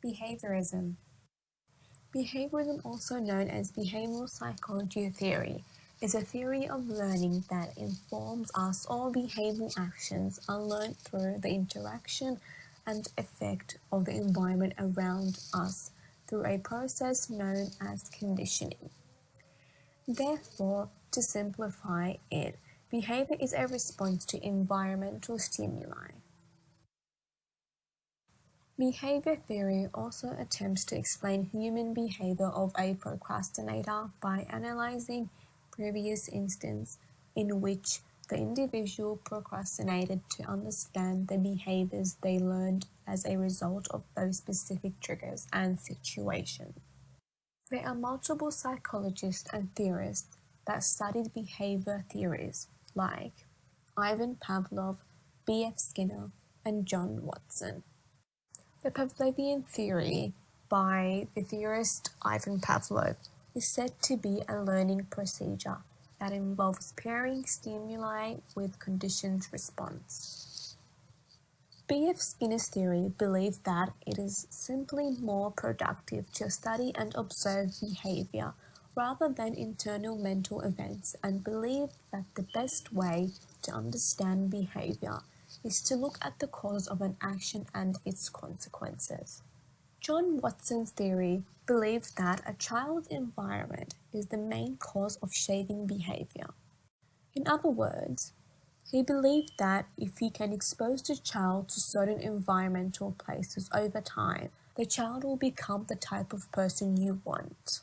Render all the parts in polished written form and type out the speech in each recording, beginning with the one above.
Behaviorism. Behaviorism, also known as behavioral psychology theory, is a theory of learning that informs us. All behavioral actions are learned through the interaction and effect of the environment around us through a process known as conditioning. Therefore, to simplify it, behavior is a response to environmental stimuli. Behavior theory also attempts to explain human behavior of a procrastinator by analyzing previous instances in which the individual procrastinated to understand the behaviors they learned as a result of those specific triggers and situations. There are multiple psychologists and theorists that studied behavior theories like Ivan Pavlov, B.F. Skinner, and John Watson. The Pavlovian theory by the theorist Ivan Pavlov is said to be a learning procedure that involves pairing stimuli with conditioned response. B.F. Skinner's theory believed that it is simply more productive to study and observe behavior rather than internal mental events, and believed that the best way to understand behavior is to look at the cause of an action and its consequences. John Watson's theory believed that a child's environment is the main cause of shaping behavior. In other words, he believed that if you can expose the child to certain environmental places over time, the child will become the type of person you want.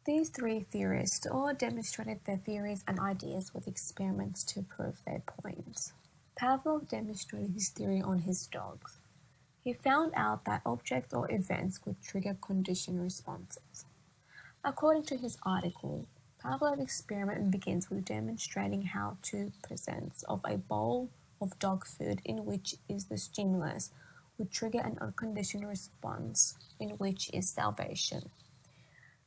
These three theorists all demonstrated their theories and ideas with experiments to prove their points. Pavlov demonstrated his theory on his dogs. He found out that objects or events could trigger conditioned responses. According to his article, Pavlov's experiment begins with demonstrating how two presents of a bowl of dog food in which is the stimulus would trigger an unconditioned response in which is salvation.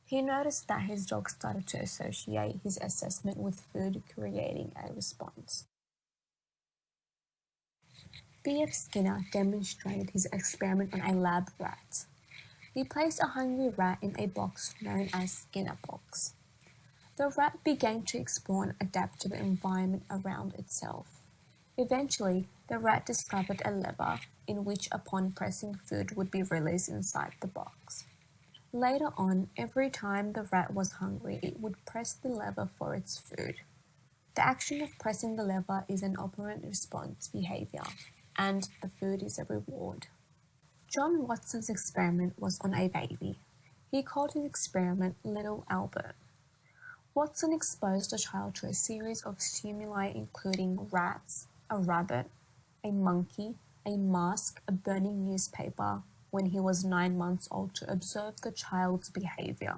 He noticed that his dog started to associate his assessment with food, creating a response. B.F. Skinner demonstrated his experiment on a lab rat. He placed a hungry rat in a box known as Skinner box. The rat began to explore and adapt to the environment around itself. Eventually, the rat discovered a lever in which, upon pressing, food would be released inside the box. Later on, every time the rat was hungry, it would press the lever for its food. The action of pressing the lever is an operant response behavior, and the food is a reward. John Watson's experiment was on a baby. He called his experiment Little Albert. Watson exposed the child to a series of stimuli including rats, a rabbit, a monkey, a mask, a burning newspaper when he was 9 months old to observe the child's behavior.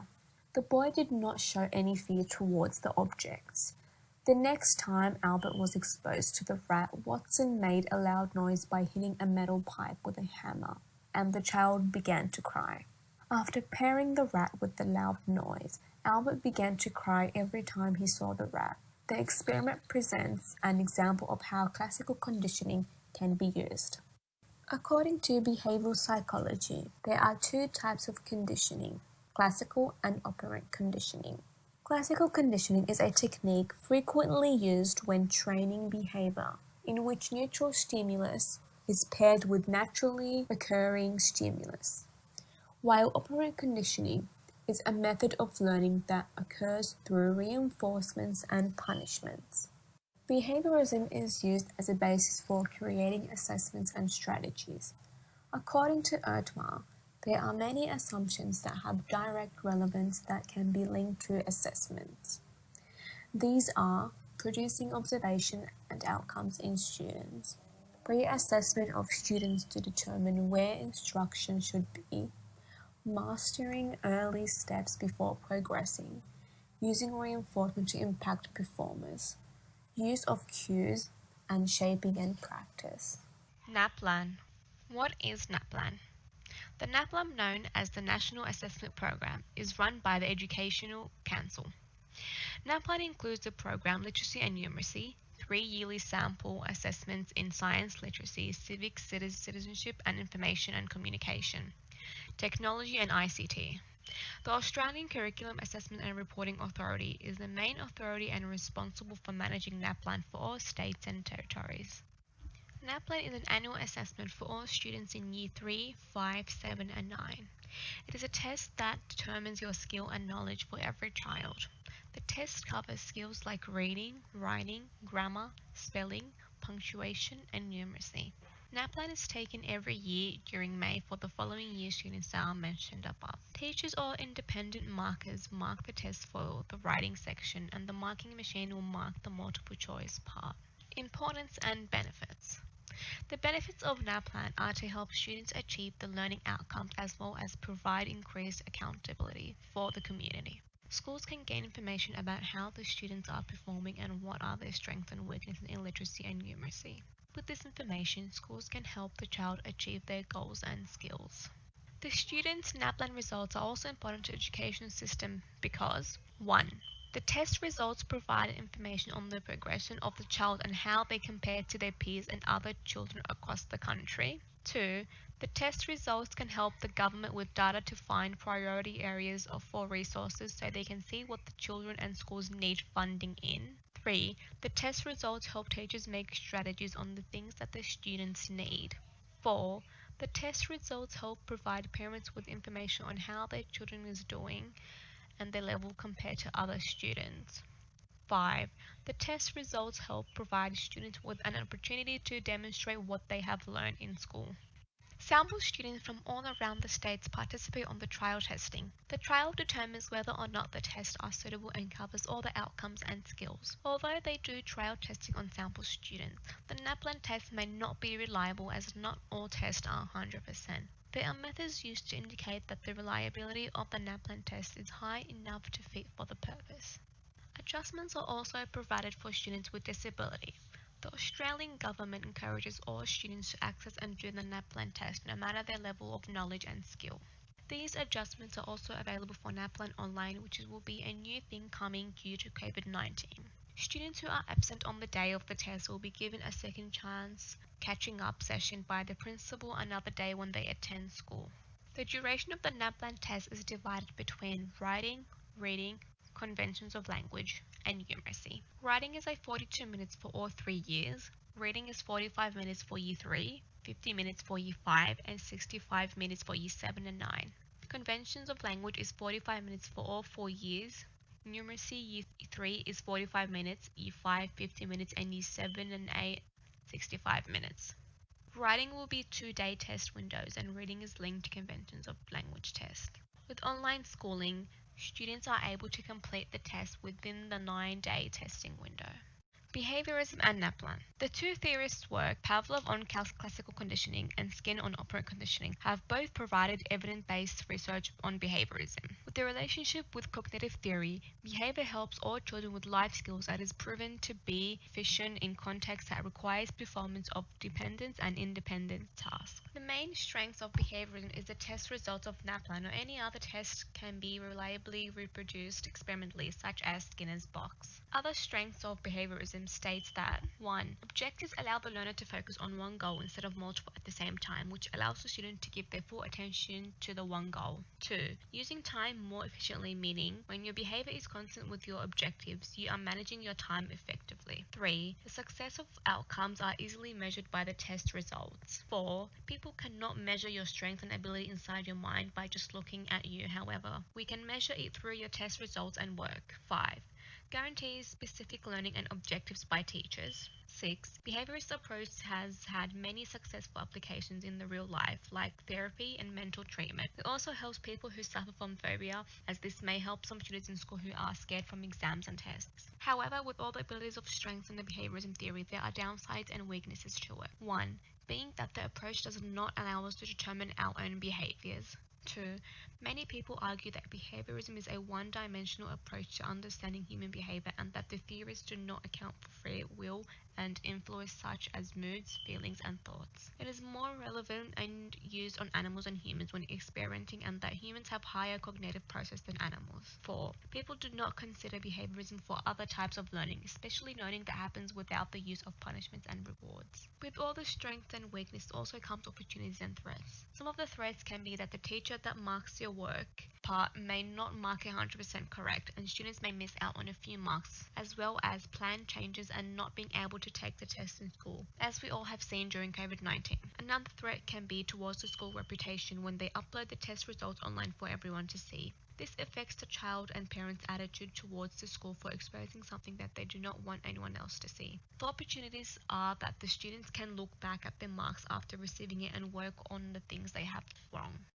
The boy did not show any fear towards the objects. The next time Albert was exposed to the rat, Watson made a loud noise by hitting a metal pipe with a hammer, and the child began to cry. After pairing the rat with the loud noise, Albert began to cry every time he saw the rat. The experiment presents an example of how classical conditioning can be used. According to behavioral psychology, there are two types of conditioning: classical and operant conditioning. Classical conditioning is a technique frequently used when training behavior, in which neutral stimulus is paired with naturally occurring stimulus, while operant conditioning is a method of learning that occurs through reinforcements and punishments. Behaviorism is used as a basis for creating assessments and strategies. According to Ertmar, there are many assumptions that have direct relevance that can be linked to assessments. These are producing observation and outcomes in students, pre-assessment of students to determine where instruction should be, mastering early steps before progressing, using reinforcement to impact performers, use of cues, and shaping and practice. NAPLAN. What is NAPLAN? The NAPLAN, known as the National Assessment Program, is run by the Educational Council. NAPLAN includes the program Literacy and Numeracy, 3 yearly sample assessments in science literacy, civics, citizenship, and information and communication, Technology and ICT. The Australian Curriculum Assessment and Reporting Authority is the main authority and responsible for managing NAPLAN for all states and territories. NAPLAN is an annual assessment for all students in Year 3, 5, 7 and 9. It is a test that determines your skill and knowledge for every child. The test covers skills like reading, writing, grammar, spelling, punctuation and numeracy. NAPLAN is taken every year during May for the following year students that are mentioned above. Teachers or independent markers mark the test for the writing section and the marking machine will mark the multiple choice part. Importance and benefits. The benefits of NAPLAN are to help students achieve the learning outcomes as well as provide increased accountability for the community. Schools can gain information about how the students are performing and what are their strengths and weaknesses in literacy and numeracy. With this information, schools can help the child achieve their goals and skills. The students' NAPLAN results are also important to the education system because 1. The test results provide information on the progression of the child and how they compare to their peers and other children across the country. 2. The test results can help the government with data to find priority areas for resources so they can see what the children and schools need funding in. 3. The test results help teachers make strategies on the things that the students need. 4. The test results help provide parents with information on how their children is doing and their level compared to other students. 5. The test results help provide students with an opportunity to demonstrate what they have learned in school. Sample students from all around the states participate on the trial testing. The trial determines whether or not the tests are suitable and covers all the outcomes and skills. Although they do trial testing on sample students, the NAPLAN test may not be reliable as not all tests are 100%. There are methods used to indicate that the reliability of the NAPLAN test is high enough to fit for the purpose. Adjustments are also provided for students with disability. The Australian government encourages all students to access and do the NAPLAN test no matter their level of knowledge and skill. These adjustments are also available for NAPLAN online, which will be a new thing coming due to COVID-19. Students who are absent on the day of the test will be given a second chance catching up session by the principal another day when they attend school. The duration of the NAPLAN test is divided between writing, reading, conventions of language, and numeracy. Writing is 42 minutes for all 3 years, reading is 45 minutes for Year 3, 50 minutes for Year 5, and 65 minutes for Year 7 and 9. Conventions of language is 45 minutes for all 4 years, numeracy Year 3 is 45 minutes, Year 5 50 minutes, and Year 7 and 8 65 minutes. Writing will be 2-day test windows and reading is linked to conventions of language test. With online schooling, students are able to complete the test within the 9-day testing window. Behaviorism and NAPLAN. The two theorists' work, Pavlov on classical conditioning and Skinner on operant conditioning, have both provided evidence-based research on behaviorism. With the relationship with cognitive theory, behavior helps all children with life skills that is proven to be efficient in contexts that requires performance of dependent and independent tasks. The main strength of behaviorism is the test results of NAPLAN or any other test can be reliably reproduced experimentally, such as Skinner's box. Other strengths of behaviorism states that 1. Objectives allow the learner to focus on one goal instead of multiple at the same time, which allows the student to give their full attention to the one goal. 2. Using time more efficiently, meaning when your behavior is consistent with your objectives, you are managing your time effectively. 3. The success of outcomes are easily measured by the test results. 4. People cannot measure your strength and ability inside your mind by just looking at you. However, we can measure it through your test results and work. 5. Guarantees specific learning and objectives by teachers. 6. Behaviorist approach has had many successful applications in the real life, like therapy and mental treatment. It also helps people who suffer from phobia, as this may help some students in school who are scared from exams and tests. However, with all the abilities of strengths in the behaviorism theory, there are downsides and weaknesses to it. 1. Being that the approach does not allow us to determine our own behaviors. 2. Many people argue that behaviorism is a one-dimensional approach to understanding human behavior and that the theorists do not account for free will and influence such as moods, feelings, and thoughts. It is more relevant and used on animals and humans when experimenting, and that humans have higher cognitive process than animals. 4. People do not consider behaviorism for other types of learning, especially learning that happens without the use of punishments and rewards. With all the strengths and weaknesses also comes opportunities and threats. Some of the threats can be that the teacher teacher that marks your work part may not mark it 100% correct, and students may miss out on a few marks, as well as planned changes and not being able to take the test in school, as we all have seen during COVID-19. Another threat can be towards the school reputation when they upload the test results online for everyone to see. This affects the child and parents' attitude towards the school for exposing something that they do not want anyone else to see. The opportunities are that the students can look back at their marks after receiving it and work on the things they have wrong.